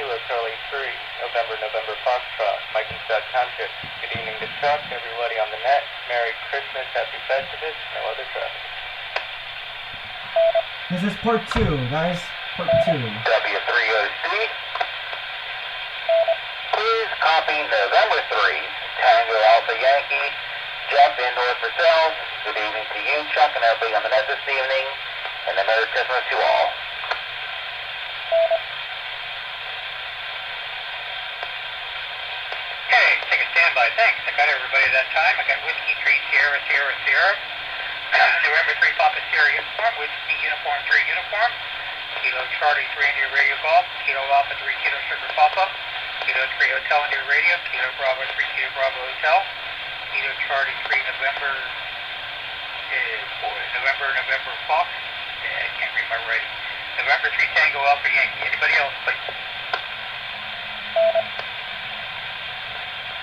Kilo Charlie 3, November Foxtrot, Mike and Scott Township. Good evening to Chuck, everybody on the net. Merry Christmas, Happy Festivus, no other traffic. This is part 2, guys. Part 2. W3OC. Please copy November 3, Tango Alpha Yankee. Jump indoors for sales. Good evening to you, Chuck, and everybody on the net this evening. And a Merry Christmas to all. Okay, take a standby. Thanks. I got everybody at that time. I got Whiskey 3 Sierra. November 3 Papa Sierra Uniform. Whiskey Uniform 3 Uniform. Kilo Charlie 3 India Radio Golf. Kilo Alpha 3 Kilo Sugar Papa. Kilo 3 Hotel India Radio. Kilo Bravo 3 Kilo Bravo Hotel. Kilo Charlie 3 November Fox. I can't read my writing. November 3 Tango Alpha Yankee. Anybody else, please?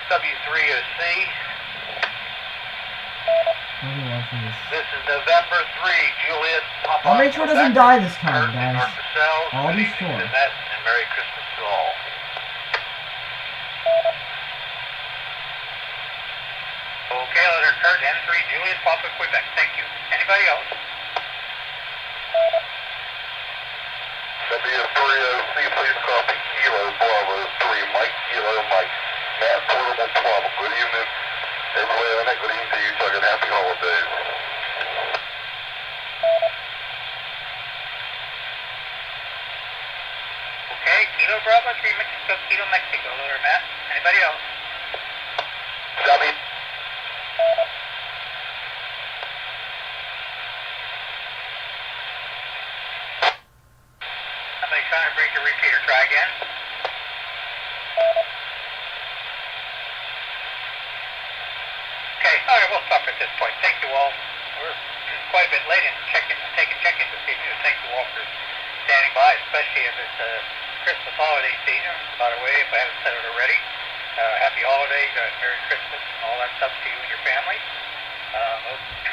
W3OC. This is November 3 Juliet Papa. I'll make sure it doesn't die this time, guys. I'll be sure. And Merry Christmas to all. Okay, letter Kurt, N3 Juliet Papa Quebec. Thank you. Anybody else? W3OC, please copy Kilo Bravo 3 Mike Kilo Mike. Matt Portable Plum. Good evening. Everybody on it, good evening to you, Chuck, and happy holidays. Okay, Kilo Bravo 3 Mexico, Kilo Mexico. Letter Matt. Anybody else? W. Somebody's trying to break the repeater. Try again. Okay, all right, we'll stop at this point. Thank you all. We're quite a bit late in taking check-in this evening. Thank you all for standing by, especially if it's Christmas holiday season. By the way, if I haven't said it already, happy holidays, Merry Christmas, and all that stuff to you and your family.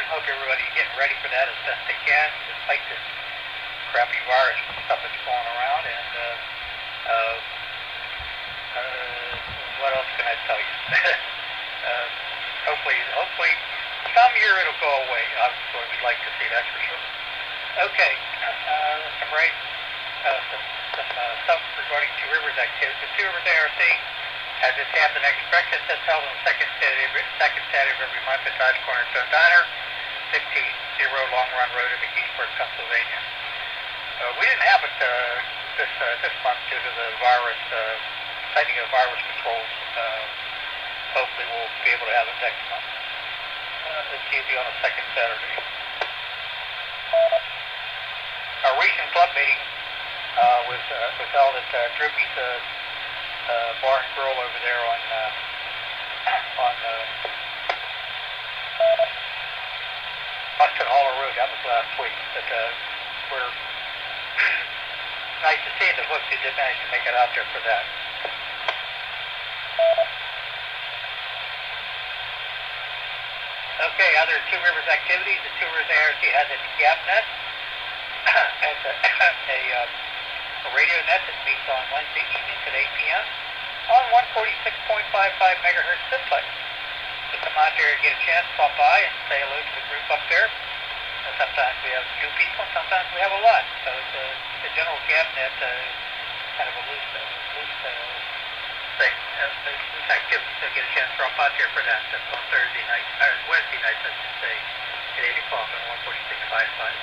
Hope everybody's getting ready for that as best they can, despite this crappy virus stuff that's going around. And what else can I tell you? Hopefully, some year it'll go away. That's what we'd like to see, that's for sure. Okay, some stuff regarding Two Rivers activity. The Two Rivers ARC has its Half the Next Breakfast that's held on the second Saturday of every month at Dodge Cornerstone Diner, 60 Long Run Road in McKeesport, Pennsylvania. We didn't have it this month due to the virus, tightening of virus controls. Hopefully we'll be able to have it next month. It's usually on the second Saturday. Our recent club meeting was held at Droopy's Bar and Grill over there on Austin Haller Road. That was last week. But we're nice to see the folks who did manage to make it out there for that. Okay, other Two Rivers activities. The Two Rivers ARC has its gap net. It's a radio net that meets on Wednesday evenings at 8 p.m. on 146.55 megahertz simplex. So come out there and get a chance, stop by and say hello to the group up there. And sometimes we have a few people, sometimes we have a lot. So it's a general gap net, kind of a loose thing, loose activity. So get a chance to drop out there for that. That's on Thursday night, or Wednesday night, I should say, at 8 o'clock on 146.55.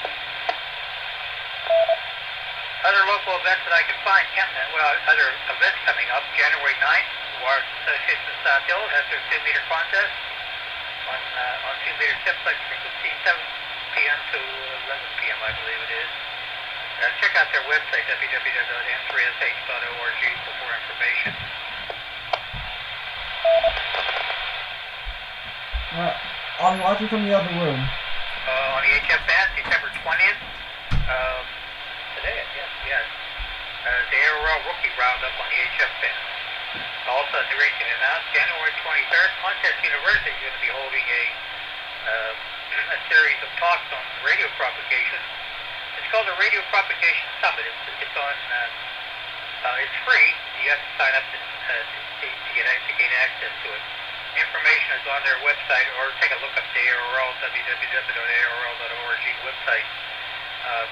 Other local events that I can find, other events coming up, January 9th, Ward Association of South Hill has their 2-meter contest on 2-meter simplex frequency, 7 p.m. to 11 p.m., I believe it is. Check out their website, www.n3sh.org, for more information. I'm watching from the other room. On the HF band, December 20th, today, yes. The ARL Rookie Roundup on the HF band. Also, as the racing announced, January 23rd, Contest University is going to be holding a series of talks on radio propagation. It's called the Radio Propagation Summit. It's on It's free. You have to sign up to gain access to it. Information is on their website, or take a look up the ARL, www.arl.org website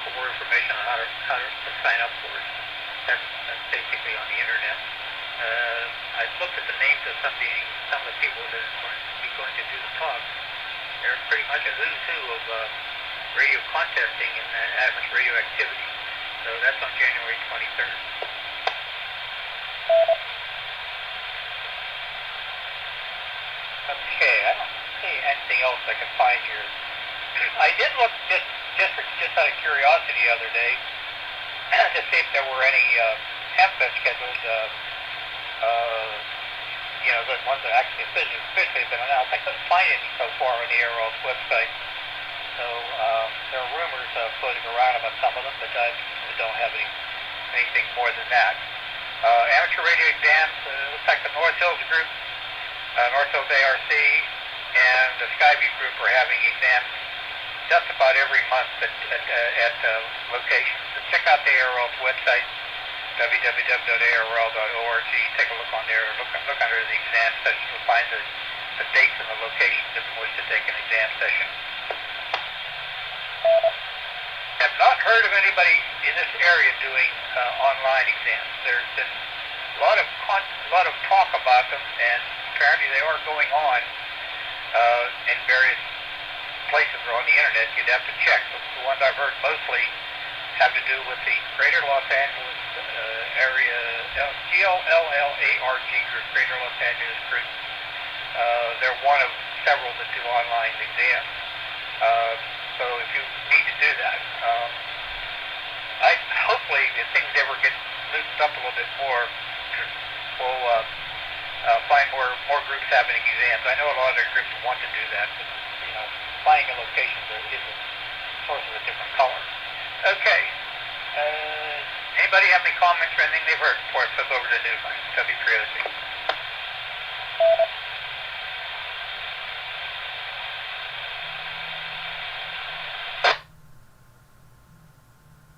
for more information on how to sign up for it. That's basically on the internet. I looked at the names of some of the people that are going to do the talk. They're pretty much a who's who of radio contesting and average radioactivity. So that's on January 23rd. Okay, I don't see anything else I can find here. I did look just out of curiosity the other day to see if there were any hempfest scheduled, the ones that actually officially have been announced. I couldn't find any so far on the ARL's website. So there are rumors floating around about some of them, but I don't have anything more than that. Amateur radio exams, looks like the North Hills group, North Hills ARC, and the Skyview group are having exams just about every month at locations. So check out the ARL's website, www.arl.org. Take a look on there. Look under the exam session. You'll find the dates and the locations if you wish to take an exam session. I've not heard of anybody in this area doing online exams. There's been a lot of talk about them, and apparently they are going on in various places or on the internet. You'd have to check. The ones I've heard mostly have to do with the Greater Los Angeles area, GLLARG group, Greater Los Angeles group. They're one of several that do online exams. So if you need to do that, hopefully if things ever get loosened up a little bit more, we'll find more groups having exams. I know a lot of their groups want to do that, but finding a location is a source of a different color. Okay. Anybody have any comments or anything they've heard before I flip over to Newsline, W3OC?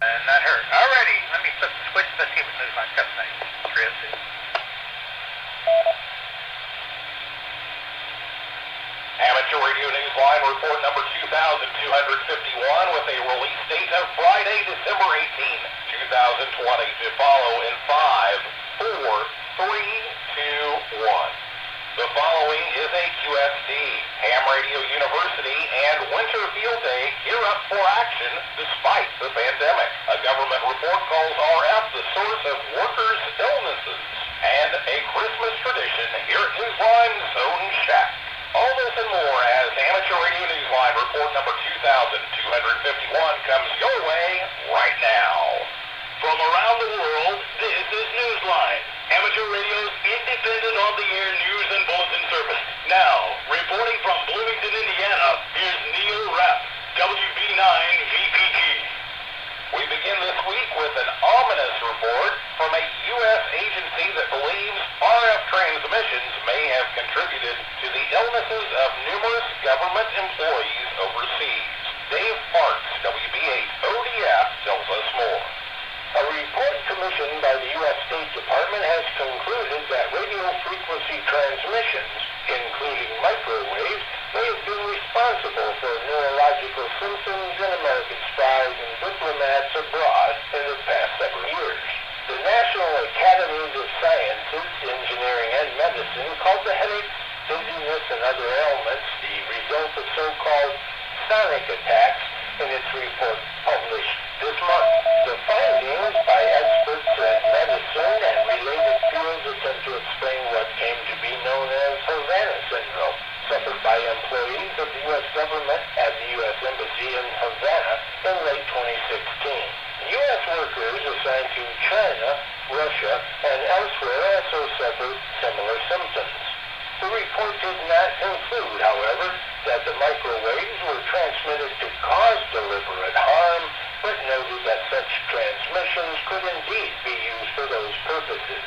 Not heard. Alrighty, let me flip the switch. Let's see what Newsline's got tonight. 3OC. Amateur Radio Newsline report number 2251 with a release date of Friday, December 18, 2020 to follow in 5, 4, 3, 2, 1. The following is a QSD. Ham Radio University and Winter Field Day gear up for action despite the pandemic. A government report calls RF the source of workers' illnesses. And a Christmas tradition here at Newsline's Zone Shack. All this and more as Amateur Radio Newsline report number 2251 comes your way right now. From around the world, this is Newsline, Amateur Radio's independent on-the-air news and bulletin service. Now, reporting from Bloomington, Indiana, here's Neil Rapp, WB9VPG. We begin this week with an ominous report from a U.S. agency that believes RF transmissions may have contributed to the illnesses of numerous government employees overseas. Dave Parks, WB8 ODF, tells us more. A report commissioned by the U.S. State Department has concluded that radio frequency transmissions, including microwaves, may have been responsible for neurological symptoms in American spies and diplomats abroad in the past several years. The National Academies of Sciences, Engineering, and Medicine called the headaches, dizziness, and other ailments the result of so-called sonic attacks in its report published this month. The findings by experts in medicine and related fields attempt to explain what came to be known as Havana syndrome, suffered by employees of the U.S. government at the U.S. Embassy in Havana in late 2016. U.S. workers assigned to China, Russia, and elsewhere also suffered similar symptoms. The report did not conclude, however, that the microwaves were transmitted to cause deliberate harm, but noted that such transmissions could indeed be used for those purposes.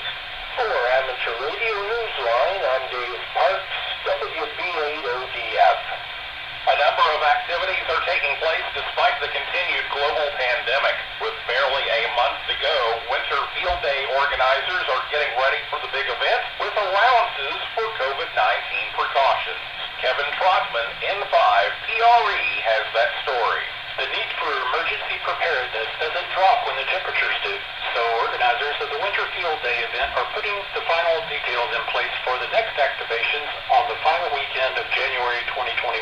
For Amateur Radio Newsline, I'm Dave Parks, WB8ODF. A number of activities are taking place despite the continued global pandemic. With barely a month to go, Winter Field Day organizers preparedness doesn't drop when the temperatures do. So organizers of the Winter Field Day event are putting the final details in place for the next activations on the final weekend of January 2021.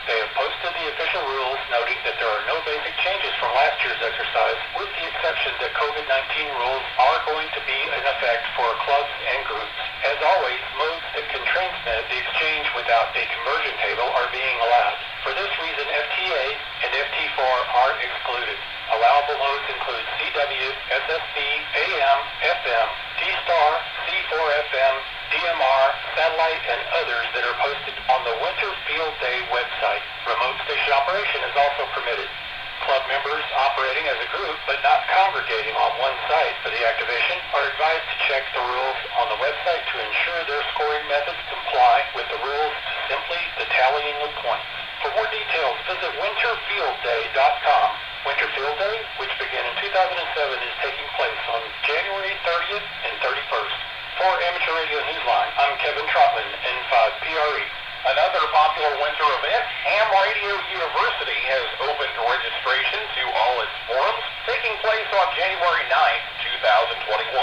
They have posted the official rules, noting that there are no basic changes from last year's exercise, with the exception that COVID-19 rules are going to be in effect for clubs and groups. As always, modes that can transmit the exchange without a conversion table are being allowed. For this reason, FTA and FT4 are excluded. Allowable modes include CW, SSB, AM, FM, D-Star, C4FM, DMR, satellite, and others that are posted on the Winter Field Day website. Remote station operation is also permitted. Club members operating as a group but not congregating on one site for the activation are advised to check the rules on the website to ensure their scoring methods comply with the rules to simply the tallying of points. For more details, visit winterfieldday.com. Winter Field Day, which began in 2007, is taking place on January 30th and 31st. For Amateur Radio Newsline, I'm Kevin Trotman, N5PRE. Another popular winter event, Ham Radio University has opened registration to all its forums, taking place on January 9th, 2021.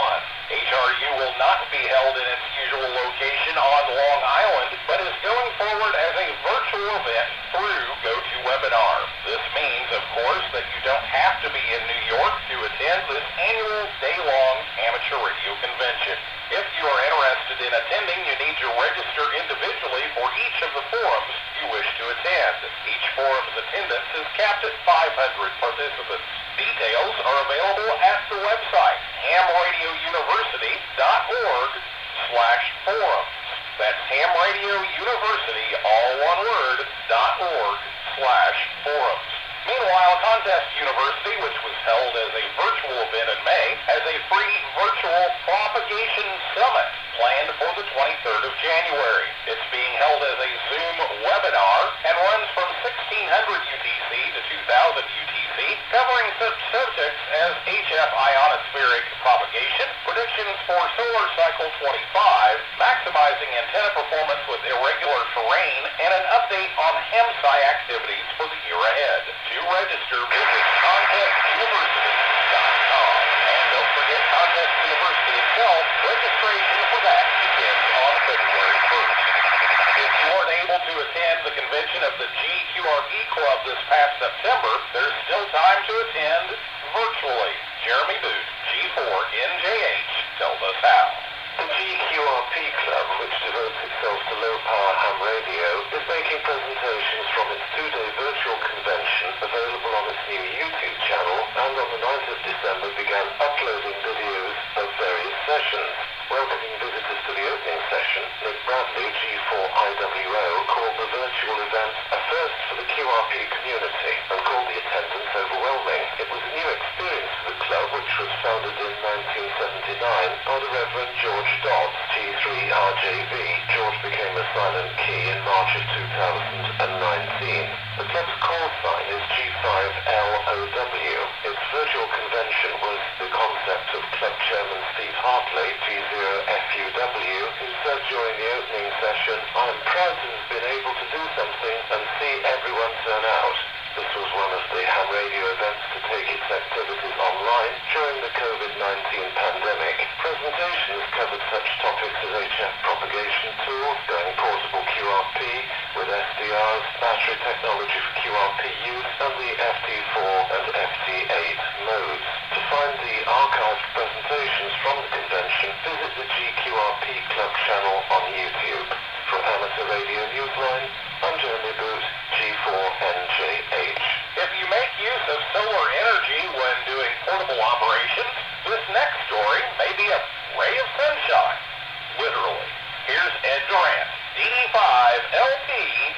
HRU will not be held in its usual location on Long Island, but is going forward as a virtual event through GoToWebinar. This means, of course, that you don't have to be in New York to attend this annual day-long amateur radio convention. If you are interested in attending, you need to register individually for each of the forums you wish to attend. Each forum's attendance is capped at 500 participants. Details are available at the website, hamradiouniversity.org/forums. That's hamradiouniversity, all one word, .org/forums. Meanwhile, Contest University, which was held as a virtual event in May, has a free virtual propagation summit planned for the 23rd of January. It's being held as a Zoom webinar and runs from 1600 UTC to 2000 UTC, covering such subjects as HF ionospheric propagation, predictions for solar cycle 25, maximizing antenna performance with irregular terrain, and an update on HEMSI activities for the year ahead. To register, visit contestuniversity.com. And don't forget Contest University itself. Registration for that begins on February 1st. If you weren't able to attend the convention of the GQRE Club this past September, there's still time to attend virtually. Jeremy Boot, G4NJH, tells us how. The GQRP Club, which devotes itself to low-power ham radio, is making presentations from its two-day virtual convention available on its new YouTube channel, and on the 9th of December began uploading videos of various sessions. Welcoming visitors to the opening session, Nick Bradley, G4IWO, called the virtual event a first for the QRP community and called the attendance overwhelming. It was a new experience for the club, which was founded in 1979 by the Reverend George Dodds, G3RJV. George became a silent key in March of 2019. The club's call sign is G5LOW. Its virtual convention was the concept of Club Chairman Steve Hartley, G0FUW, who said during the opening session, "I am proud to have been able to do something and see everyone turn out." This was one of the ham radio events to take its activities online during the COVID-19 pandemic. Presentations covered such topics as HF propagation tools, going portable QRP with SDRs, battery technology for QRP use, and the FT4 and FT8 modes. To find the archived presentations from the convention, visit the GQRP Club channel on YouTube. For Amateur Radio Newsline, I'm Jeremy Boot, G4NJH. If you make use of solar energy when doing portable operations, this next story may be a ray of sunshine. Literally. Here's Ed Durant, DD5LP,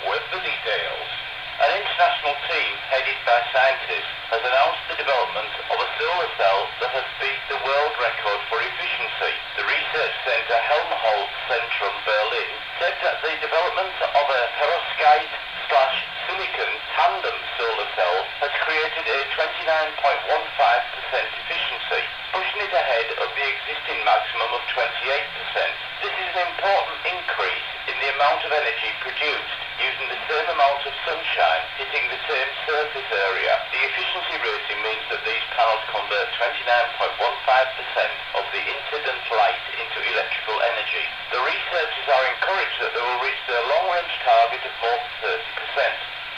with the details. An international team headed by scientists has announced the development of a solar cell that has beat the world record for efficiency. The research centre Helmholtz Centrum Berlin said that the development of a perovskite/silicon tandem solar cell has created a 29.15% efficiency, pushing it ahead of the existing maximum of 28%. This is an important increase in the amount of energy produced using the same amount of sunshine hitting the same surface area. The efficiency rating means that these panels convert 29.15% of the incident light into electrical energy. The researchers are encouraged that they will reach their long-range target of more than 30%.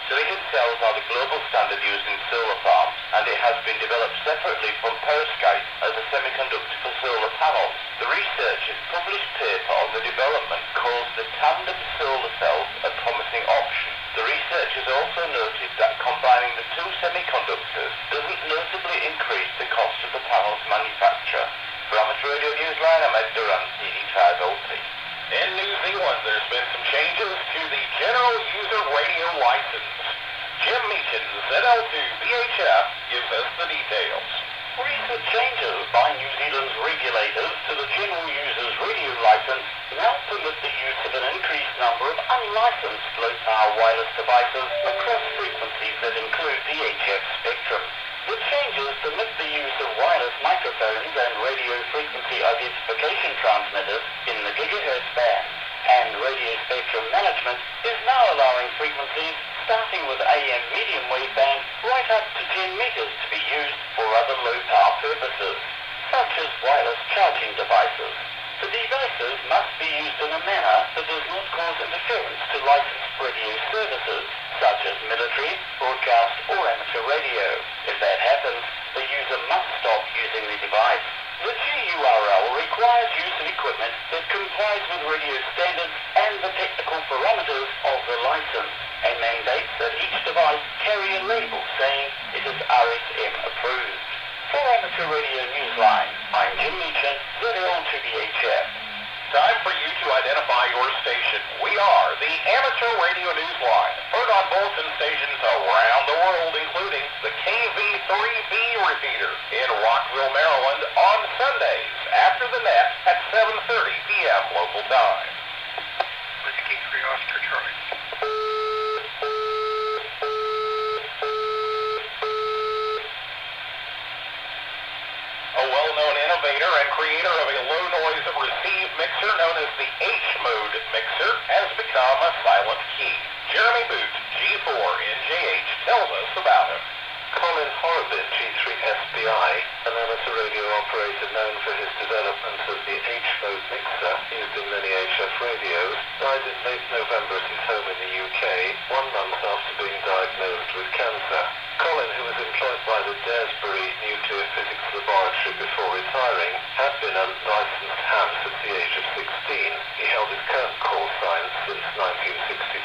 Silicon cells are the global standard used in solar farms, and it has been developed separately from perovskite as a semiconductor for solar panels. The researchers published paper on the development called the tandem solar cells a promising option. The researchers also noted that combining the two semiconductors doesn't notably increase the cost of the panel's manufacture. For Amateur Radio Newsline, I'm Ed Duran, DD5LP. In New Zealand, there's been some changes to the General User Radio License. Jim Meachin, ZL2 VHF, gives us the details. Recent changes by New Zealand's regulators to the General User's Radio License now permit the use of an increased number of unlicensed low-power wireless devices across frequencies that include VHF spectrum. The changes permit the use of wireless microphones and radio frequency identification transmitters in the gigahertz band, and radio spectrum management is now allowing frequencies starting with AM medium wave band right up to 10 meters to be used for other low-power purposes, such as wireless charging devices. The devices must be used in a manner that does not cause interference to licensed radio services, such as military, broadcast, or amateur radio. If that happens, the user must stop using the device. The GURL requires use of equipment that complies with radio standards and the technical parameters of the license, and mandates that each device carry a label saying it is RSM approved. For Amateur Radio Newsline, I'm Jim Meachin, ZL2BHF. Time for you to identify your station. We are the Amateur Radio Newsline, heard on bulletin stations around the world, including the KV3B repeater in Rockville, Maryland, on Sundays after the net at 7:30 p.m. local time. Whiskey 3 Oscar Charlie. A well-known innovator and creator of a low-noise receive mixer known as the H-mode mixer has become a silent key. Jeremy Boot, G4NJH, tells us about him. Colin Horobin, G3SBI, an amateur radio operator known for his development of the H-mode mixer used in many HF radios, died in late November at his home in the UK, 1 month after being diagnosed with cancer. Colin, who was employed by the Daresbury Nuclear Physics Laboratory before retiring, had been a licensed ham since the age of 16. He held his current call sign since 1963.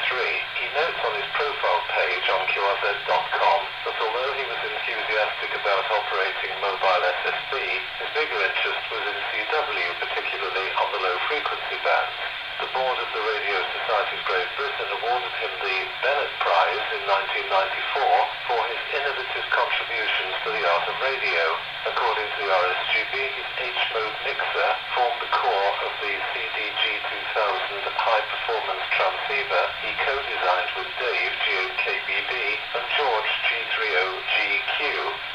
He notes on his profile page on QRZ.com that although he was enthusiastic about operating mobile SSB, his bigger interest was in CW, particularly on the low frequency bands. The board of the Radio Society of Great Britain awarded him the Bennett Prize in 1994 for his innovative contributions to the art of radio. According to the RSGB, his H-mode mixer formed the core of the CDG-2000 high-performance transceiver he co-designed with Dave, GOKBB, and George, G30GQ.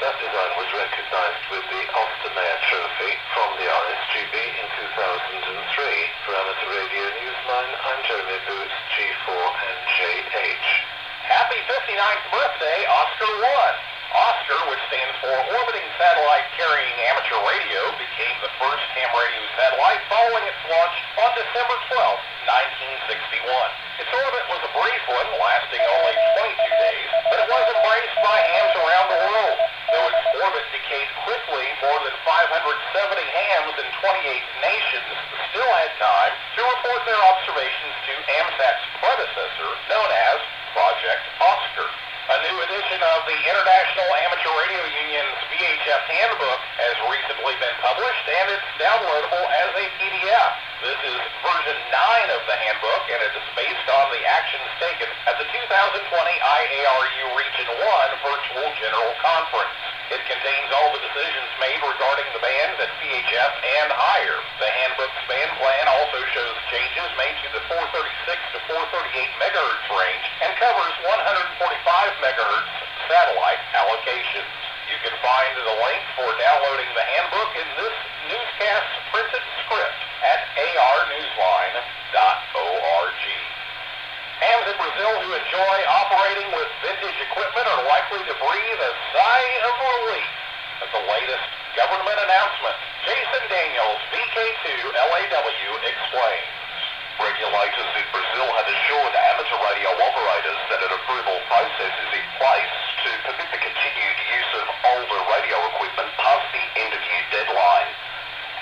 That design was recognized with the Ostermeyer Trophy from the RSGB in 2003. For Amateur Radio Newsline, I'm Jeremy Boot, G4NJH. Happy 59th birthday, Oscar 1. Oscar, which stands for Orbiting Satellite Carrying Amateur Radio, became the first ham radio satellite following its launch on December 12, 1961. Its orbit was a brief one, lasting only 22 days, but it was embraced by hams around the world. Though its orbit decayed quickly, more than 570 hams in 28 nations still had time to report their observations to AMSAT's predecessor, known as Project Oscar. A new edition of the International Amateur Radio Union's VHF Handbook has recently been published, and it's downloadable as a PDF. This is version 9 of the handbook, and it is based on the actions taken at the 2020 IARU Region 1 Virtual General Conference. It contains all the decisions made regarding the bands at VHF and higher. The handbook's band plan also shows changes made to the 436 to 438 megahertz range and covers 145 megahertz satellite allocations. You can find the link for downloading the handbook in this newscast's printed script at arnewsline.org. latest government announcement. Jason Daniels, VK2LAW, explains. Regulators in Brazil had assured amateur radio operators that an approval process is in place to permit the continued use of older radio equipment past the end-of-year deadline.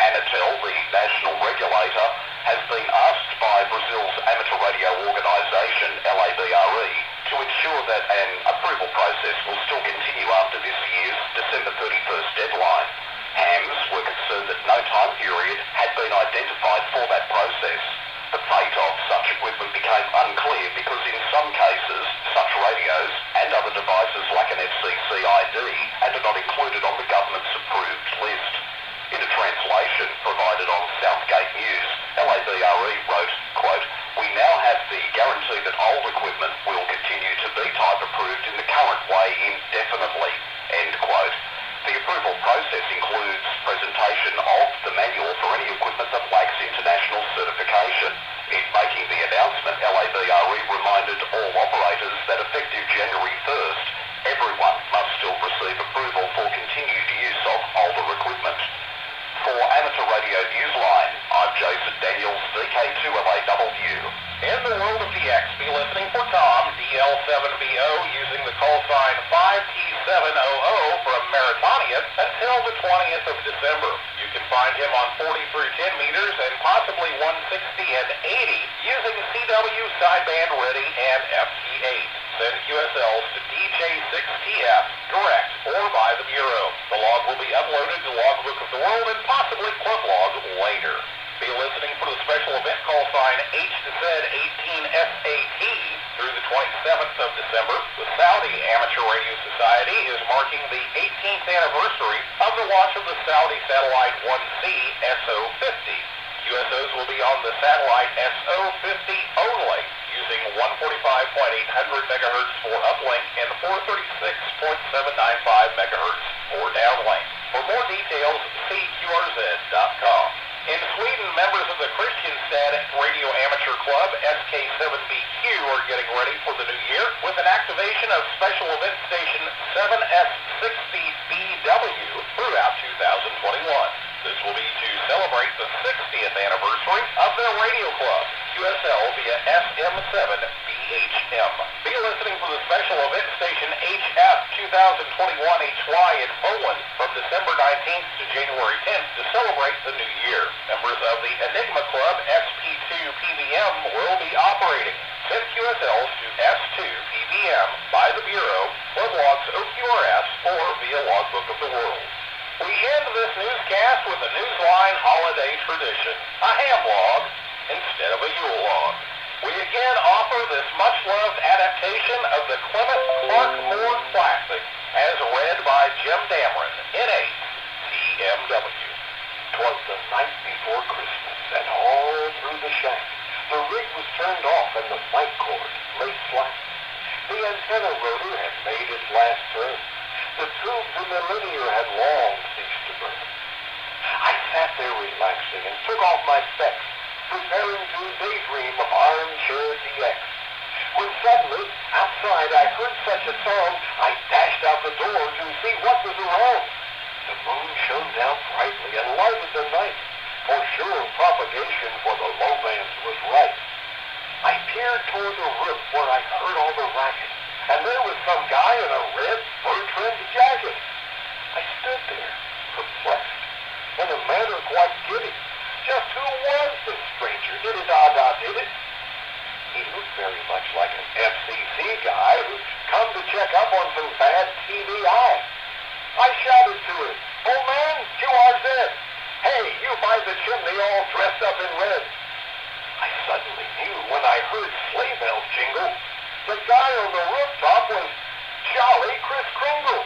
Anatel, the national regulator, has been asked by Brazil's amateur radio organisation, LABRE, to ensure that an approval process will still continue after this year's December 31st deadline. HAMS were concerned that no time period had been identified for that process. The fate of such equipment became unclear because in some cases, such radios and other devices lack an FCC ID and are not included on the government's approved list. In a translation provided on Southgate News, LABRE wrote, quote, "We now have the guarantee that old equipment will continue to be type approved in the current way indefinitely," end quote. The approval process includes presentation of the manual for any equipment that lacks international certification. In making the announcement, LABRE reminded all operators that effective January 1st, everyone must still receive approval for continued use of older equipment. For Amateur Radio Newsline, I'm Jason Daniels, VK2LAW. In the world of DX, be listening for Tom, DL7BO, using the call sign 5T700 from Mauritania until the 20th of December. You can find him on 40 through 10 meters and possibly 160 and 80 using CW sideband ready and FT8. Send QSLs to DJ6TF, direct, or by the Bureau. The log will be uploaded to Logbook of the World and possibly Club Log later. Be listening for the special event call sign H18SAT through the 27th of December. The Saudi Amateur Radio Society is marking the 18th anniversary of the launch of the Saudi satellite 1C SO50. QSOs will be on the satellite SO50 only, using 145.800 MHz for uplink and 436.795 MHz for downlink. For more details, see QRZ.com. In Sweden, members of the Christianstad Radio Amateur Club, SK7BQ, are getting ready for the new year with an activation of special event station 7S60BW throughout 2021. This will be to celebrate the 60th anniversary of their radio club, QSL via SM7BHM. Be listening for the special event station HF 2021HY in Poland from December 19th to January 10th to celebrate the new year. Members of the Enigma Club SP2PBM will be operating. Send QSLs to S2PBM by the Bureau, Club Logs OQRS, or via Logbook of the World. We end this newscast with a Newsline holiday tradition, a ham log instead of a Yule log. We again offer this much-loved adaptation of the Clement Clark Moore Classic, as read by Jim Dameron, N8, TMW. 'Twas the night before Christmas, and all through the shack, the rig was turned off and the flight cord lay flat. The antenna rotor had made its last turn. The tubes in the linear had long ceased to burn. I sat there relaxing and took off my specs, preparing to daydream of armchair DX. When suddenly, outside, I heard such a song, I dashed out the door to see what was wrong. The moon shone down brightly and lighted the night. For sure, propagation for the low bands was right. I peered toward the roof where I heard all the racket, and there was some guy in a red fur-trimmed jacket. I stood there, perplexed, in a manner quite giddy. Just who was this stranger? Did it? He looked very much like an FCC guy who'd come to check up on some bad TBI. I shouted to him, "Old man, QRZ! Hey, you by the chimney all dressed up in red." I suddenly knew when I heard sleigh bells jingle. The guy on the rooftop was Jolly Kris Kringle.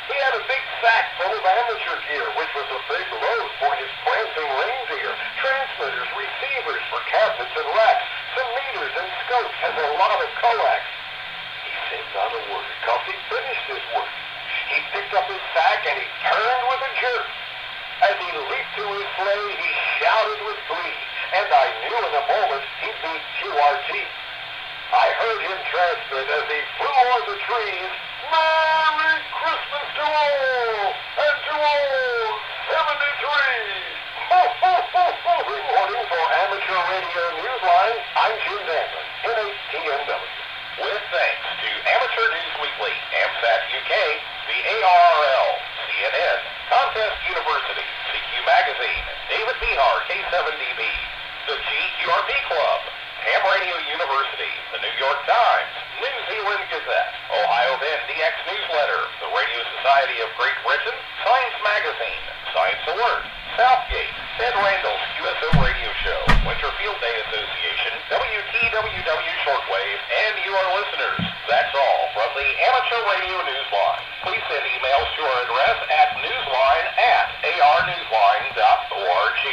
He had a big sack full of amateur gear, which was a big load for his prancing reindeer. Transmitters, receivers for cabinets and racks, some meters and scopes, and a lot of coax. He said not a word, 'cause he finished his work. He picked up his sack and he turned with a jerk. As he leaped to his sleigh, he shouted with glee, and I knew in a moment he'd be QRT. I heard him transmit as he flew o'er the trees, "Merry Christmas to all, and to all Amateur Radio Newsline, I'm Jim Danlin, N8TMW. With thanks to Amateur News Weekly, AMSAT UK, the ARRL, CNN, Contest University, CQ Magazine, David Behar, K7DB, the GQRP Club, Ham Radio University, the New York Times, New Zealand Gazette, Ohio Then DX Newsletter, the Radio Society of Great Britain, Science Magazine, Science Alert, Southgate, Ted Randall's QSO Radio Show, Winterfield Day Association, WTWW Shortwave, and you, our listeners. That's all from the Amateur Radio Newsline. Please send emails to our address at newsline@arnewsline.org.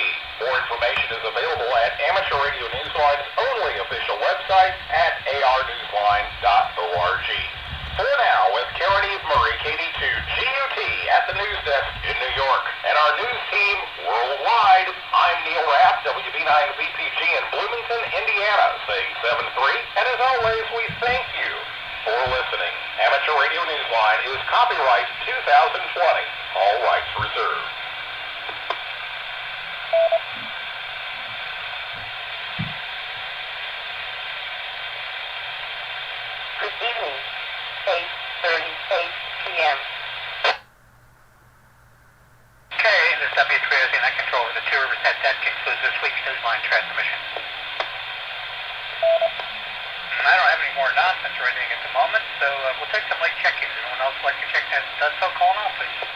More information is available at Amateur Radio Newsline's only official website at arnewsline.org. For now, with Karen Eve Murray, KD2 GUT at the news desk in New York, and our news team worldwide, I'm Neil Rapp, WB9VPG in Bloomington, Indiana, saying 7-3, and as always, we thank you for listening. Amateur Radio Newsline is copyright 2020, all rights reserved. Good evening. 8:38 p.m. Okay, this is W3OZ and I control over the Two Rivers Net. That concludes this week's Newsline transmission. I don't have any more announcements or anything at the moment, so we'll take some late check-ins. Anyone else like to check that does so, call now, please.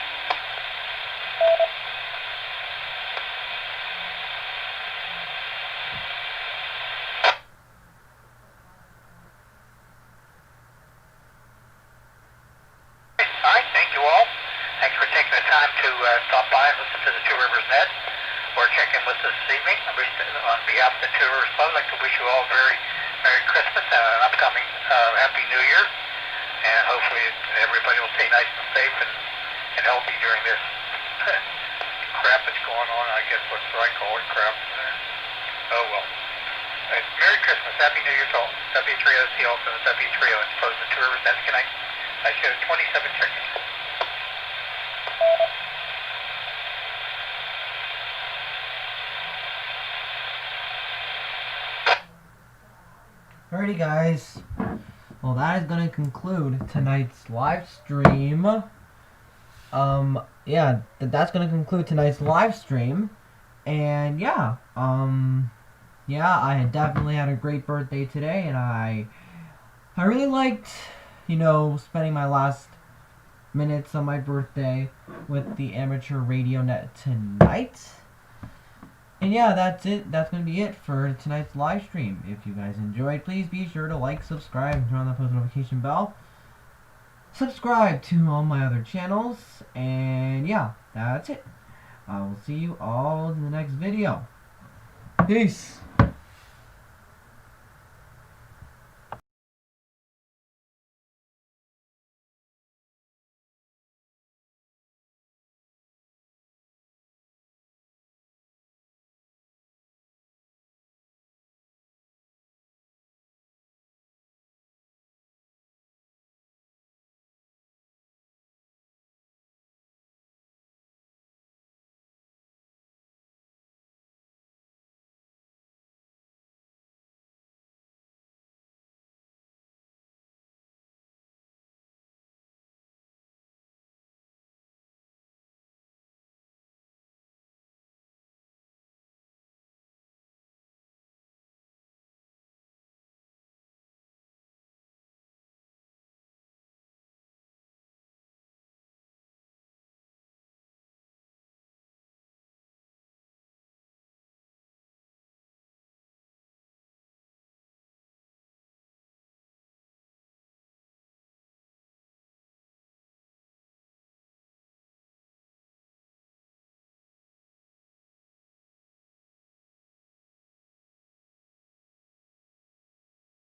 Thank you all. Thanks for taking the time to stop by and listen to the Two Rivers Net or check in with us this evening. On behalf of the Two Rivers Club, I'd like to wish you all a very Merry Christmas and an upcoming Happy New Year. And hopefully everybody will stay nice and safe and healthy during this crap that's going on. I guess what I call it crap. Oh well. Merry Christmas. Happy New Year to all. W3OC also and W3O and close the Two Rivers Net. Good night. I show 27 check-ins. Alrighty, guys. Well, that is going to conclude tonight's live stream. Yeah, that's going to conclude tonight's live stream. And yeah, I definitely had a great birthday today, and I really liked, spending my last minutes on my birthday with the Amateur Radio Net tonight. And yeah, that's it. That's going to be it for tonight's live stream. If you guys enjoyed, please be sure to like, subscribe, and turn on the post notification bell. Subscribe to all my other channels. And yeah, that's it. I will see you all in the next video. Peace.